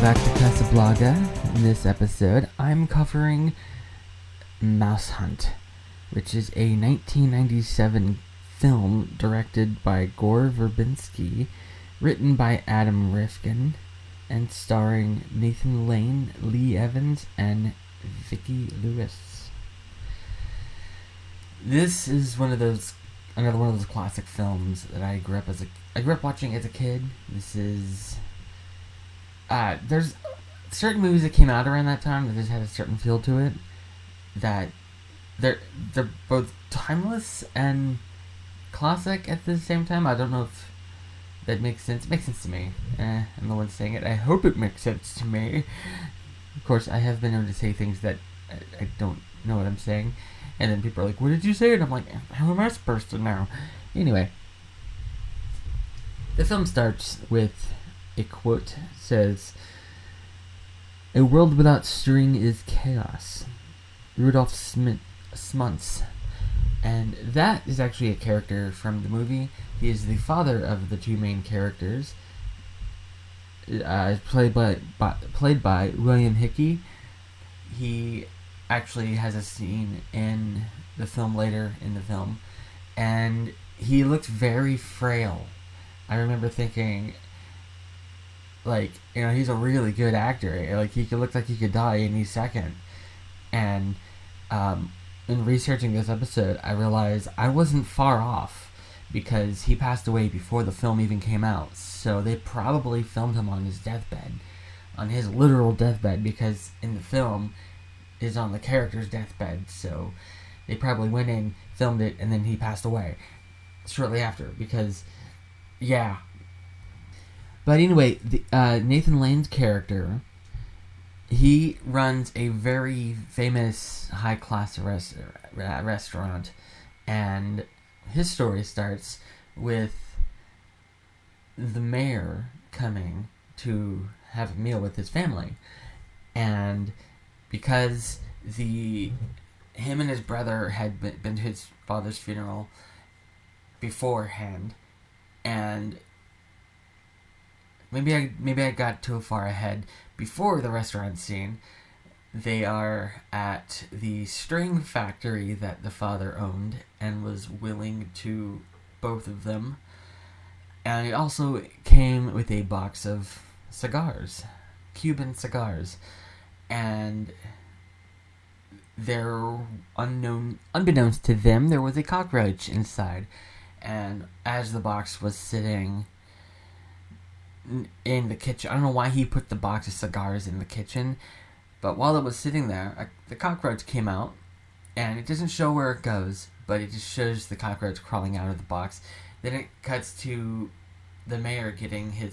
back to Casablanca. In this episode, I'm covering Mouse Hunt, which is a 1997 film directed by Gore Verbinski, written by Adam Rifkin, and starring Nathan Lane, Lee Evans, and Vicki Lewis. This is another one of those classic films that I grew up watching as a kid. This is there's certain movies that came out around that time that just had a certain feel to it, that they're both timeless and classic at the same time. I don't know if that makes sense. It makes sense to me. I'm the one saying it. I hope it makes sense to me. Of course, I have been known to say things that I don't know what I'm saying, and then people are like, "What did you say?" And I'm like, "How am I supposed to know?" Anyway, the film starts with a quote. It says, "A world without string is chaos." Rudolph Smuntz. And that is actually a character from the movie. He is the father of the two main characters, played by William Hickey. He actually has a scene in the film later in the film, and he looked very frail. I remember thinking, he's a really good actor. Like, he could look like he could die any second. And in researching this episode, I realized I wasn't far off, because he passed away before the film even came out. So they probably filmed him on his deathbed, on his literal deathbed, because in the film is on the character's deathbed. So they probably went in, filmed it, and then he passed away shortly after, because, yeah. But anyway, Nathan Lane's character, he runs a very famous high-class restaurant, and his story starts with the mayor coming to have a meal with his family. And because him and his brother had been to his father's funeral beforehand, and maybe I got too far ahead. Before the restaurant scene, they are at the string factory that the father owned and was willing to both of them. And it also came with a box of cigars, Cuban cigars. And unbeknownst to them, there was a cockroach inside. And as the box was sitting in the kitchen, I don't know why he put the box of cigars in the kitchen, but while it was sitting there, the cockroach came out, and it doesn't show where it goes, but it just shows the cockroach crawling out of the box. Then it cuts to the mayor getting him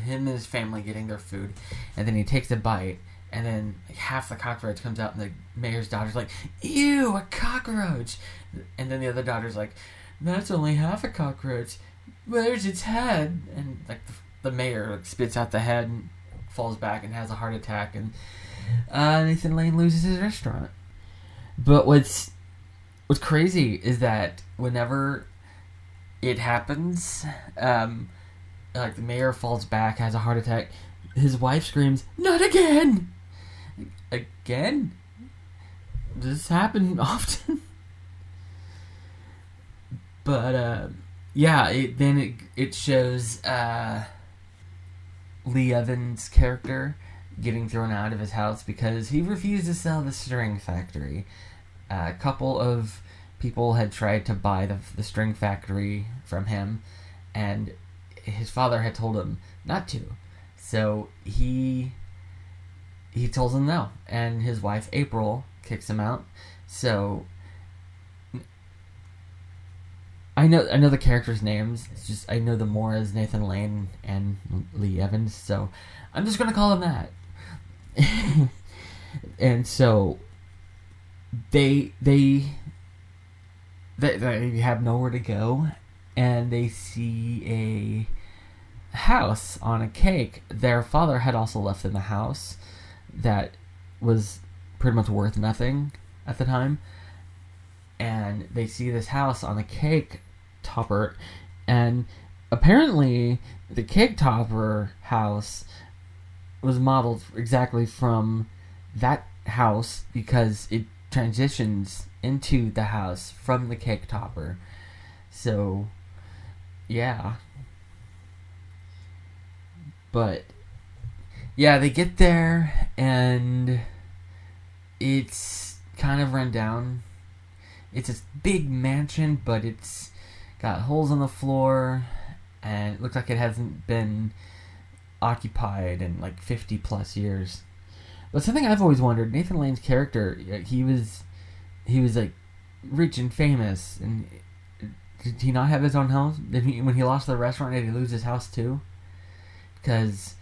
and his family getting their food, and then he takes a bite, and then half the cockroach comes out, and the mayor's daughter's like, "Ew, a cockroach!" And then the other daughter's like, "That's only half a cockroach. Where's its head?" And the mayor spits out the head and falls back and has a heart attack, and Nathan Lane loses his restaurant. But what's crazy is that whenever it happens, the mayor falls back, has a heart attack, his wife screams, "Not again!" Again? Does this happen often? But it shows Lee Evans' character getting thrown out of his house because he refused to sell the string factory. A couple of people had tried to buy the string factory from him, and his father had told him not to. So he tells him no, and his wife April kicks him out. So I know the characters' names. It's just I know them more as Nathan Lane and Lee Evans, so I'm just gonna call him that. And so they have nowhere to go, and they see a house on a cake. Their father had also left them a house that was pretty much worth nothing at the time. And they see this house on a cake topper, and apparently the cake topper house was modeled exactly from that house because it transitions into the house from the cake topper. So, yeah. But, yeah, they get there and it's kind of run down. It's a big mansion, but it's got holes in the floor and it looks like it hasn't been occupied in like 50 plus years. But something I've always wondered, Nathan Lane's character, he was like rich and famous, and did he not have his own house? Did he, when he lost the restaurant, did he lose his house too? Because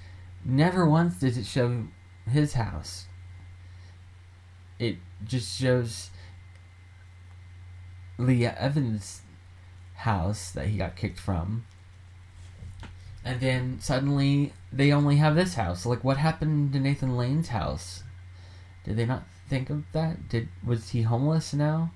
never once does it show his house. It just shows Leah Evans' house that he got kicked from. And then suddenly they only have this house. Like, what happened to Nathan Lane's house? Did they not think of that? Was he homeless now?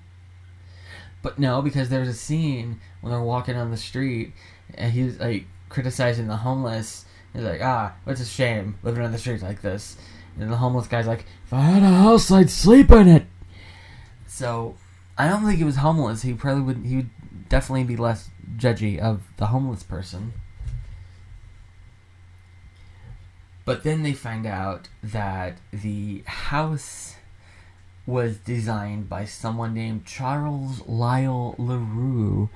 But no, because there's a scene when they're walking on the street and he's like criticizing the homeless. He's like, what's a shame living on the streets like this. And the homeless guy's like, if I had a house, I'd sleep in it. So I don't think he was homeless. He would definitely be less judgy of the homeless person. But then they find out that the house was designed by someone named Charles Lyle LaRue.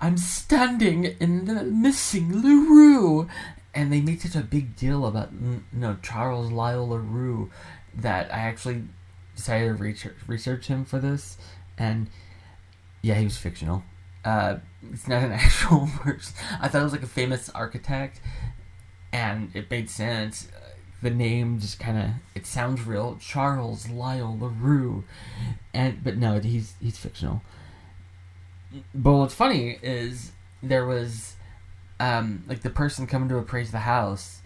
I'm standing in the missing LaRue. And they made such a big deal about Charles Lyle LaRue that I actually decided to research him for this. And yeah, he was fictional. It's not an actual person. I thought it was like a famous architect. And it made sense. The name just kind of, it sounds real. Charles Lyle LaRue. But no, he's fictional. But what's funny is there was, like the person coming to appraise the house,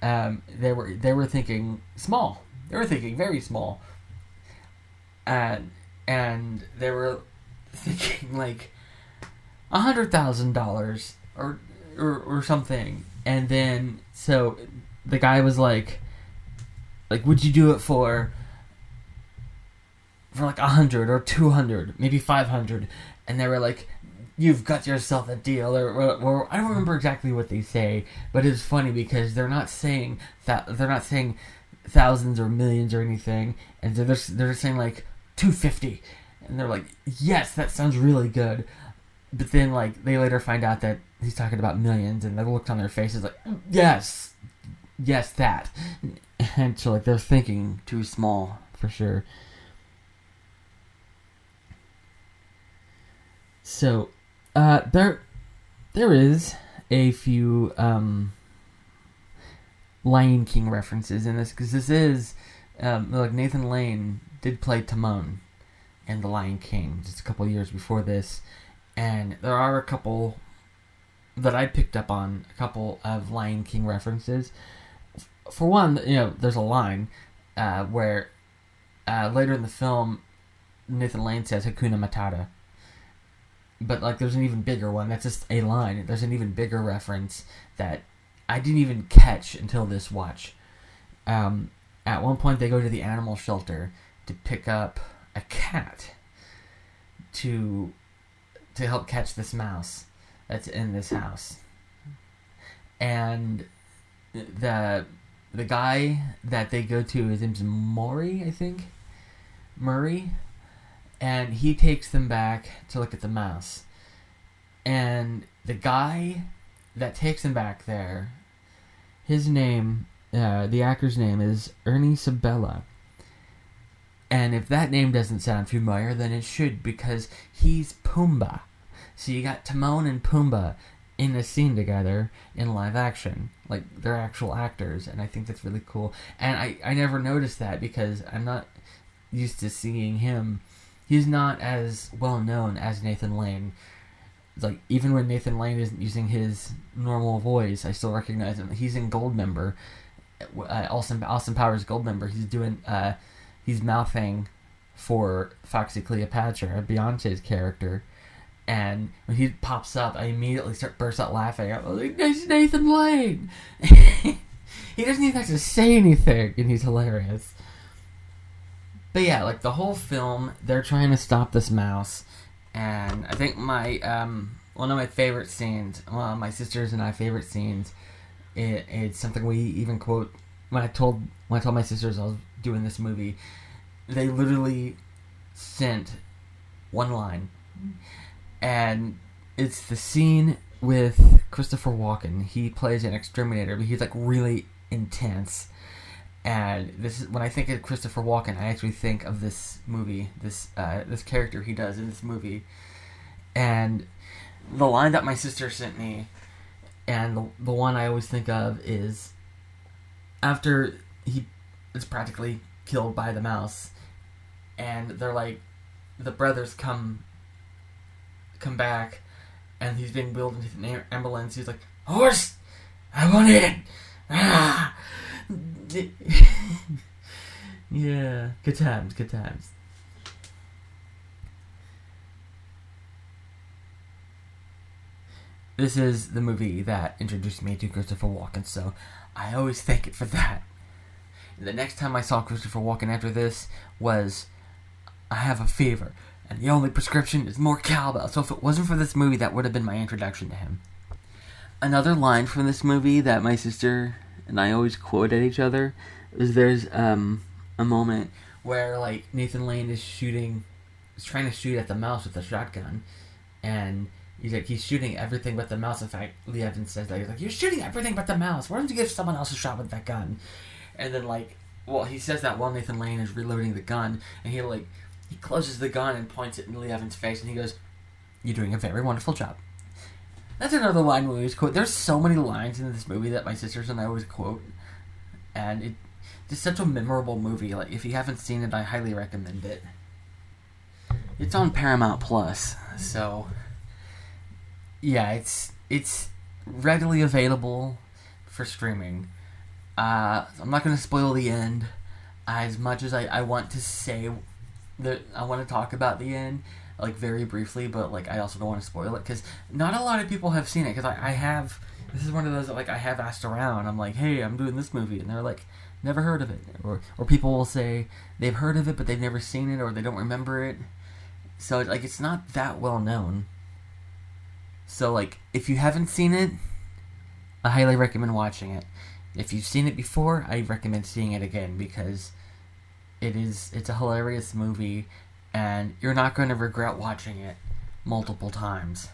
they were thinking small. They were thinking very small. And they were thinking like $100,000 or something. And then, so, the guy was like, would you do it for like 100 or 200, maybe 500? And they were like, you've got yourself a deal, or I don't remember exactly what they say, but it's funny because they're not saying thousands or millions or anything, and they're saying like 250, and they're like, yes, that sounds really good. But then, like, they later find out that he's talking about millions, and the look on their faces like, yes, that. And so, like, they're thinking too small, for sure. So, there is a few Lion King references in this, because this is, like, Nathan Lane did play Timon in The Lion King just a couple years before this. And there are a couple that I picked up on, a couple of Lion King references. For one, there's a line where later in the film, Nathan Lane says Hakuna Matata. But like, there's an even bigger one. That's just a line. There's an even bigger reference that I didn't even catch until this watch. At one point, they go to the animal shelter to pick up a cat to help catch this mouse that's in this house. And the guy that they go to, his name's Maury, I think. Murray. And he takes them back to look at the mouse. And the guy that takes them back there, his name, the actor's name is Ernie Sabella. And if that name doesn't sound familiar, then it should, because he's Pumbaa. So you got Timon and Pumbaa in a scene together in live action. Like, they're actual actors, and I think that's really cool. And I never noticed that because I'm not used to seeing him. He's not as well known as Nathan Lane. Like, even when Nathan Lane isn't using his normal voice, I still recognize him. He's in Goldmember. Austin Powers Goldmember. He's doing, he's mouthing for Foxy Cleopatra, Beyonce's character. And when he pops up, I immediately burst out laughing. I'm like, it's Nathan Lane! He doesn't even have to say anything, and he's hilarious. But yeah, like, the whole film, they're trying to stop this mouse, and I think my, one of my favorite scenes, well, my sisters and I favorite scenes, it's something we even quote, when I told my sisters I was doing this movie, they literally sent one line, and it's the scene with Christopher Walken. He plays an exterminator, but he's, like, really intense. And this is when I think of Christopher Walken, I actually think of this movie, this character he does in this movie. And the line that my sister sent me, and the one I always think of, is after he is practically killed by the mouse, and they're like, the brothers come back, and he's being wheeled into an ambulance. He's like, "Horse, I want it." Ah! Yeah, good times. This is the movie that introduced me to Christopher Walken, so I always thank it for that. The next time I saw Christopher Walken after this was, I have a fever, and the only prescription is more cowbell. So if it wasn't for this movie, that would have been my introduction to him. Another line from this movie that my sister and I always quote at each other is there's a moment where, like, Nathan Lane is trying to shoot at the mouse with a shotgun, and he's shooting everything but the mouse. In fact, Lee Evans says that. He's like, "You're shooting everything but the mouse. Why don't you give someone else a shot with that gun?" And then, like, well, he says that while Nathan Lane is reloading the gun, and he closes the gun and points it in Lee Evans' face, and he goes, "You're doing a very wonderful job." That's another line we always quote. There's so many lines in this movie that my sisters and I always quote, and it's such a memorable movie. Like, if you haven't seen it, I highly recommend it. It's on Paramount Plus, so yeah, it's readily available for streaming. I'm not going to spoil the end as much as I want to say that I want to talk about the end, like, very briefly, but, like, I also don't want to spoil it, because not a lot of people have seen it, because I have, this is one of those that, like, I have asked around, I'm like, "Hey, I'm doing this movie," and they're like, "Never heard of it," or people will say they've heard of it, but they've never seen it, or they don't remember it, so, like, it's not that well known. So, like, if you haven't seen it, I highly recommend watching it. If you've seen it before, I recommend seeing it again, because it's a hilarious movie, and you're not going to regret watching it multiple times.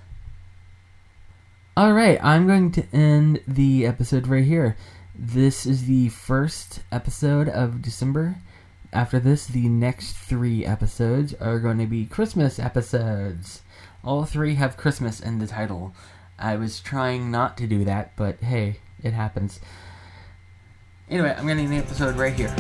Alright, I'm going to end the episode right here. This is the first episode of December. After this, the next 3 episodes are going to be Christmas episodes. All 3 have Christmas in the title. I was trying not to do that, but hey, it happens. Anyway, I'm going to end the episode right here.